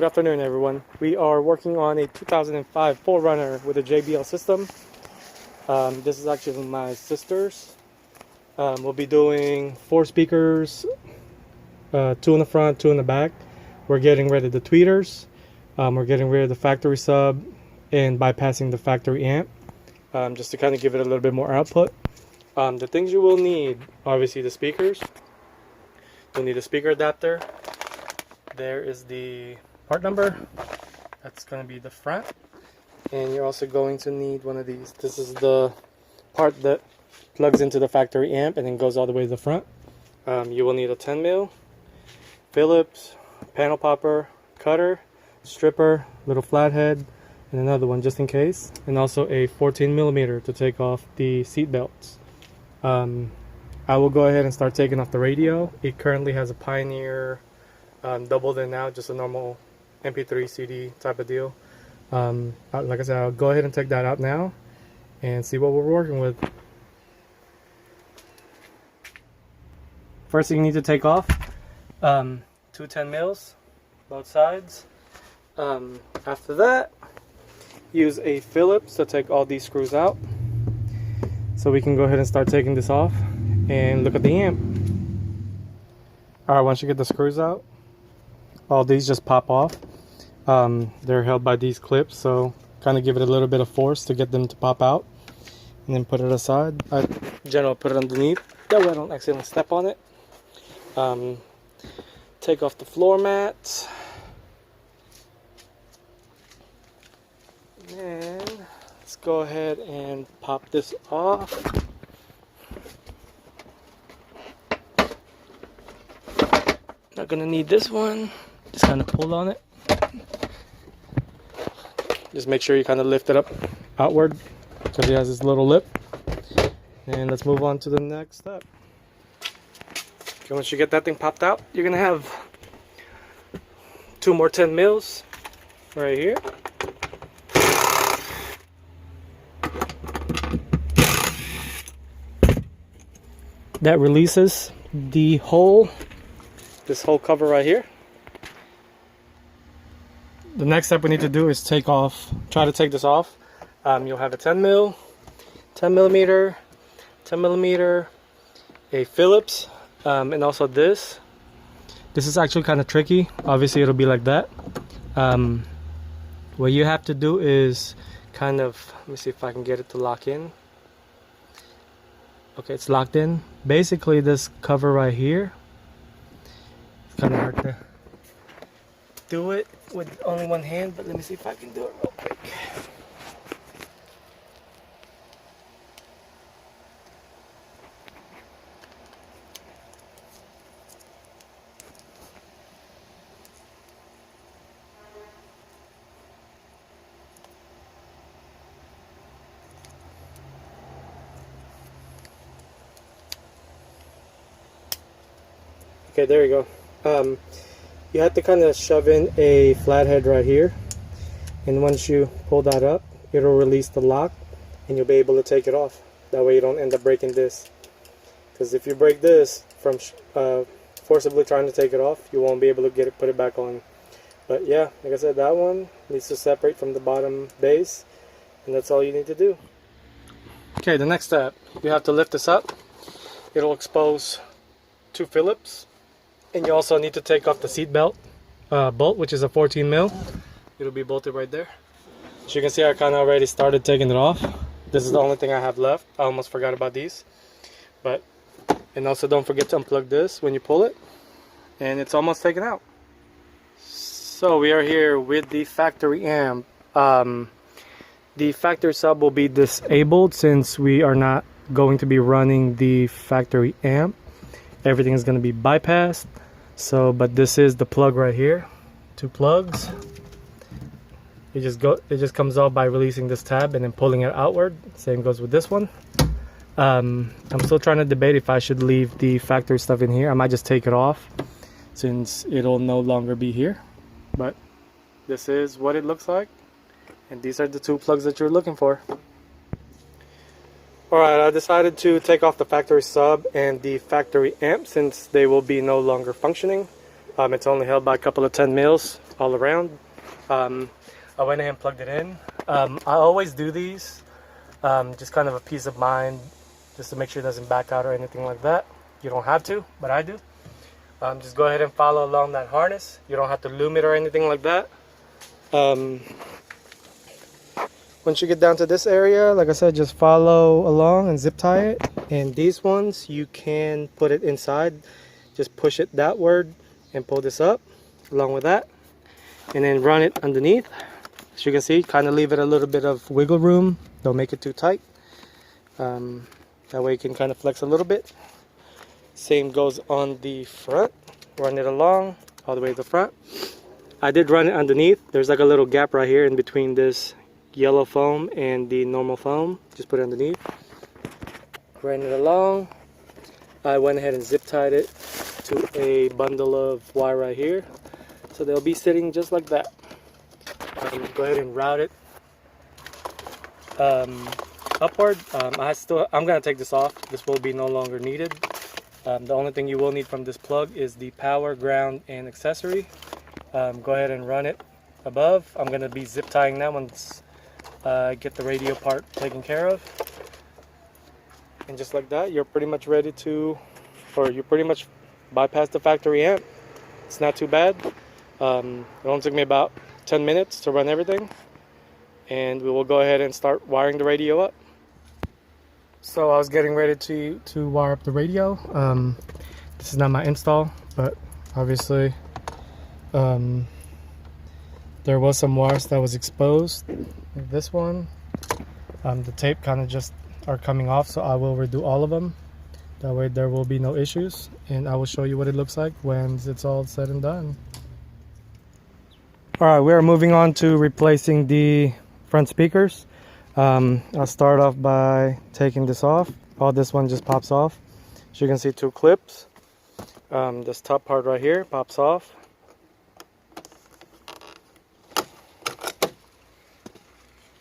Good afternoon, everyone. We are working on a 2005 4Runner with a JBL system. This is actually my sister's. We'll be doing 4 speakers, 2 in the front, 2 in the back. We're getting rid of the tweeters. We're getting rid of the factory sub and bypassing the factory amp, just to kind of give it a little bit more output. The things you will need, obviously the speakers. You'll need a speaker adapter. There is the part number. That's going to be the front. And you're also going to need one of these. This is the part that plugs into the factory amp and then goes all the way to the front. You will need a 10mm, Phillips, panel popper, cutter, stripper, little flathead, and another one just in case. And also a 14mm to take off the seat belts. I will go ahead and start taking off the radio. It currently has a Pioneer doubled in now, just a normal MP3 CD type of deal. Like I said, I'll go ahead and take that out now and see what we're working with. First thing you need to take off, 2 10mm, both sides. After that, use a Phillips to take all these screws out. So we can go ahead and start taking this off and look at the amp. Alright, once you get the screws out, all these just pop off. They're held by these clips, so kind of give it a little bit of force to get them to pop out. And then put it aside. I generally put it underneath, that way I don't accidentally step on it. Take off the floor mat. And let's go ahead and pop this off. Not gonna need this one. Just kind of pull on it. Just make sure you kind of lift it up outward because it has this little lip. And let's move on to the next step. Okay, once you get that thing popped out, you're gonna have 2 more 10mm right here. That releases the whole, this whole cover right here. The next step we need to do is try to take this off. You'll have a 10mm, 10mm, 10mm, a Phillips, and also this. This is actually kind of tricky. Obviously it'll be like that. What you have to do is kind of, let me see if I can get it to lock in. Okay, it's locked in. Basically this cover right here, it's kind of hard to do it with only one hand, but let me see if I can do it real quick. Okay, there you go. You have to kind of shove in a flathead right here, and once you pull that up, it'll release the lock and you'll be able to take it off. That way you don't end up breaking this, because if you break this from forcibly trying to take it off, you won't be able to put it back on. But yeah, like I said, that one needs to separate from the bottom base, and that's all you need to do. Okay, the next step, you have to lift this up. It'll expose 2 Phillips. And you also need to take off the seat belt bolt, which is a 14mm. It'll be bolted right there. So you can see I kind of already started taking it off. This is the only thing I have left. I almost forgot about these. And also don't forget to unplug this when you pull it. And it's almost taken out. So we are here with the factory amp. The factory sub will be disabled since we are not going to be running the factory amp. Everything is going to be bypassed. So, but this is the plug right here. 2 plugs. It just comes off by releasing this tab and then pulling it outward. Same goes with this one. I'm still trying to debate if I should leave the factory stuff in here. I might just take it off since it'll no longer be here. But this is what it looks like. And these are the 2 plugs that you're looking for. Alright, I decided to take off the factory sub and the factory amp since they will be no longer functioning. It's only held by a couple of 10 mils all around. I went ahead and plugged it in. I always do these, just kind of a peace of mind, just to make sure it doesn't back out or anything like that. You don't have to, but I do. Just go ahead and follow along that harness. You don't have to loom it or anything like that. Once you get down to this area, like I said, just follow along and zip tie it. And these ones, you can put it inside. Just push it downward and pull this up along with that. And then run it underneath. As you can see, kind of leave it a little bit of wiggle room. Don't make it too tight. That way you can kind of flex a little bit. Same goes on the front. Run it along all the way to the front. I did run it underneath. There's like a little gap right here in between this yellow foam and the normal foam. Just put it underneath. Ran it along. I went ahead and zip tied it to a bundle of wire right here. So they'll be sitting just like that. Go ahead and route it upward. I'm gonna take this off. This will be no longer needed. The only thing you will need from this plug is the power, ground, and accessory. Go ahead and run it above. I'm gonna be zip tying that once I get the radio part taken care of. And just like that, you're pretty much ready to, or you pretty much bypass the factory amp. It's not too bad. It only took me about 10 minutes to run everything. And we will go ahead and start wiring the radio up. So I was getting ready to wire up the radio. This is not my install, but obviously there was some wires that was exposed, like this one. The tape kind of just are coming off, so I will redo all of them. That way there will be no issues, and I will show you what it looks like when it's all said and done. Alright, we are moving on to replacing the front speakers. I'll start off by taking this off. All this one just pops off. So you can see two clips. This top part right here pops off.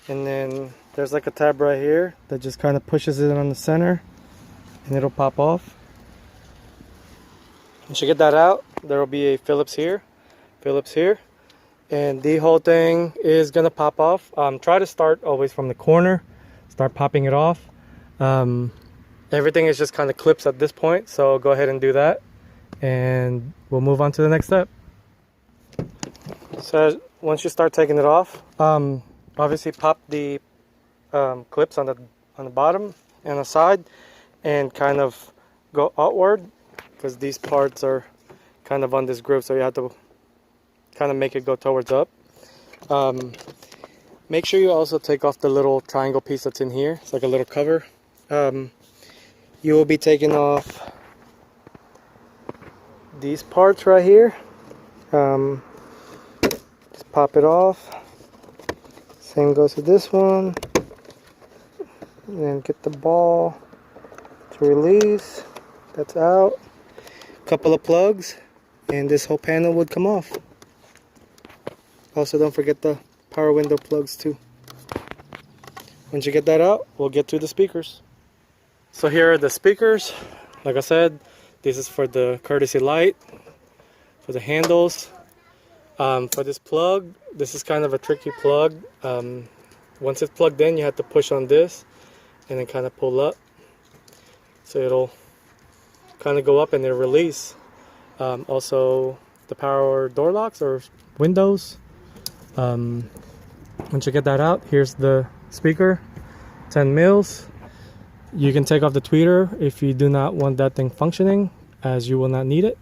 And then there's like a tab right here that just kind of pushes it on the center and it'll pop off. Once you get that out, there will be a Phillips here, and the whole thing is gonna pop off. Try to start always from the corner, start popping it off. Everything is just kind of clips at this point, so go ahead and do that and we'll move on to the next step. So once you start taking it off, obviously pop the clips on the bottom and the side and kind of go outward, because these parts are kind of on this groove, so you have to kind of make it go towards up. Make sure you also take off the little triangle piece that's in here. It's like a little cover. You will be taking off these parts right here. Just pop it off. Same goes to this one. And then get the ball to release. That's out. Couple of plugs and this whole panel would come off. Also, don't forget the power window plugs too. Once you get that out, we'll get to the speakers. So here are the speakers. Like I said, this is for the courtesy light, for the handles. For this plug, this is kind of a tricky plug. Once it's plugged in, you have to push on this and then kind of pull up. So it'll kind of go up and it'll release. Also, the power door locks or windows. Once you get that out, here's the speaker, 10 mils. You can take off the tweeter if you do not want that thing functioning, as you will not need it.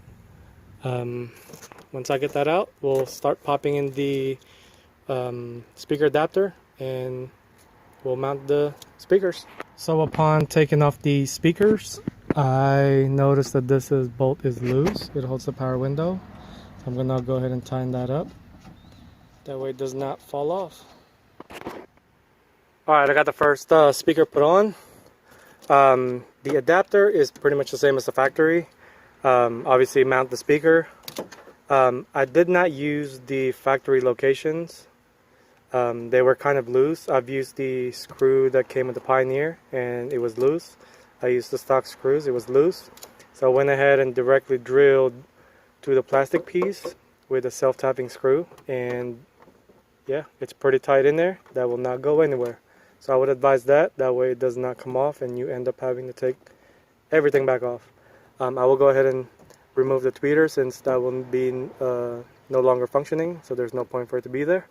Once I get that out, we'll start popping in the speaker adapter and we'll mount the speakers. So upon taking off the speakers, I noticed that this bolt is loose. It holds the power window. So I'm gonna go ahead and tighten that up. That way it does not fall off. Alright, I got the first speaker put on. The adapter is pretty much the same as the factory. Obviously mount the speaker. I did not use the factory locations. They were kind of loose. I've used the screw that came with the Pioneer and it was loose. I used the stock screws, it was loose. So I went ahead and directly drilled to the plastic piece with a self-tapping screw, and yeah, it's pretty tight in there. That will not go anywhere. So I would advise that way it does not come off and you end up having to take everything back off. I will go ahead and remove the tweeter since that will be no longer functioning, so there's no point for it to be there.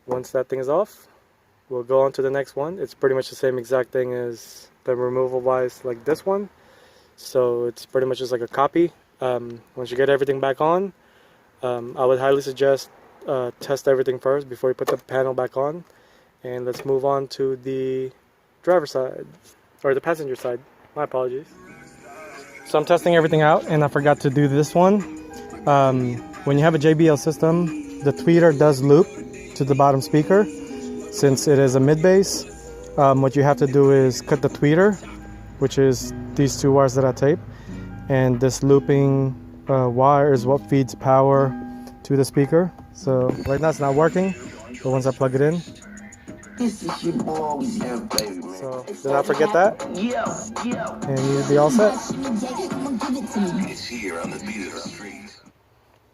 Once that thing is off, we'll go on to the next one. It's pretty much the same exact thing as the removal wise like this one, so it's pretty much just like a copy. Once you get everything back on, I would highly suggest test everything first before you put the panel back on. And let's move on to the driver's side, or the passenger side. My apologies. So I'm testing everything out, and I forgot to do this one. When you have a JBL system, the tweeter does loop to the bottom speaker. Since it is a mid-bass, what you have to do is cut the tweeter, which is these two wires that I tape, and this looping wire is what feeds power to the speaker. So right now it's not working, but once I plug it in, so do not forget that, and you'll be all set.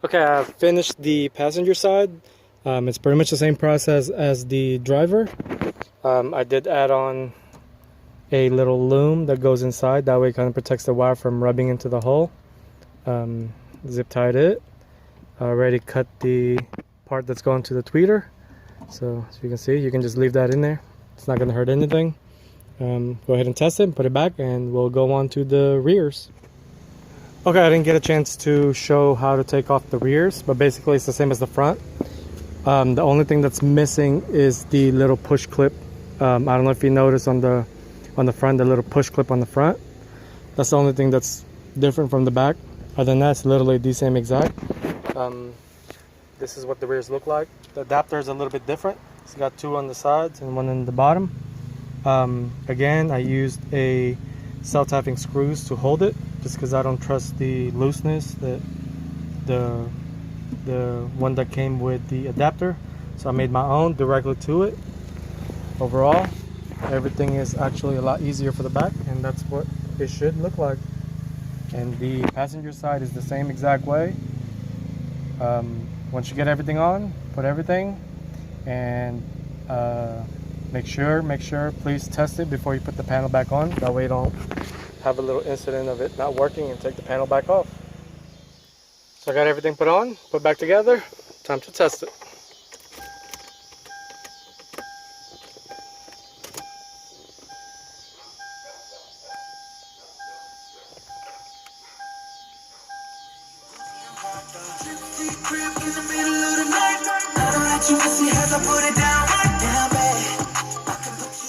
Okay, I finished the passenger side. It's pretty much the same process as the driver. I did add on a little loom that goes inside, that way it kind of protects the wire from rubbing into the hole. Zip tied it. I already cut the part that's going to the tweeter, so as you can see, you can just leave that in there. It's not going to hurt anything. Go ahead and test it, put it back, and we'll go on to the rears. Okay, I didn't get a chance to show how to take off the rears, but basically it's the same as the front. The only thing that's missing is the little push clip. I don't know if you noticed on the front, the little push clip on the front. That's the only thing that's different from the back. Other than that, it's literally the same exact. This is what the rears look like. The adapter is a little bit different. It's got two on the sides and one on the bottom. Again, I used a self-tapping screws to hold it, just because I don't trust the looseness that the one that came with the adapter. So I made my own directly to it. Overall, everything is actually a lot easier for the back, and that's what it should look like. And the passenger side is the same exact way. Once you get everything on, put everything, and make sure, please test it before you put the panel back on. That way you don't have a little incident of it not working and take the panel back off. So I got everything put on, put back together. Time to test it.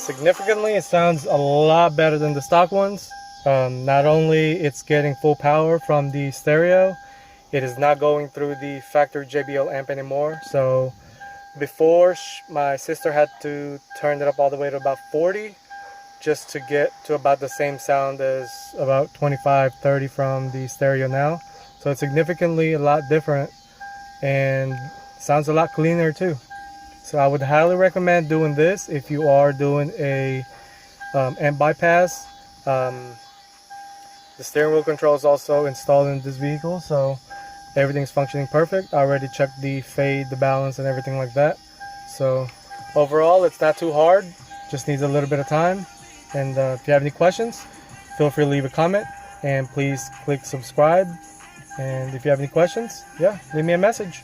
Significantly, it sounds a lot better than the stock ones. Not only it's getting full power from the stereo, it is not going through the factory JBL amp anymore. So before, my sister had to turn it up all the way to about 40 just to get to about the same sound as about 25-30 from the stereo now. So it's significantly a lot different and sounds a lot cleaner too. So I would highly recommend doing this if you are doing a amp bypass. The steering wheel control is also installed in this vehicle, so everything's functioning perfect. I already checked the fade, the balance, and everything like that. So overall, it's not too hard, just needs a little bit of time. And if you have any questions, feel free to leave a comment, and please click subscribe. And if you have any questions, yeah, leave me a message.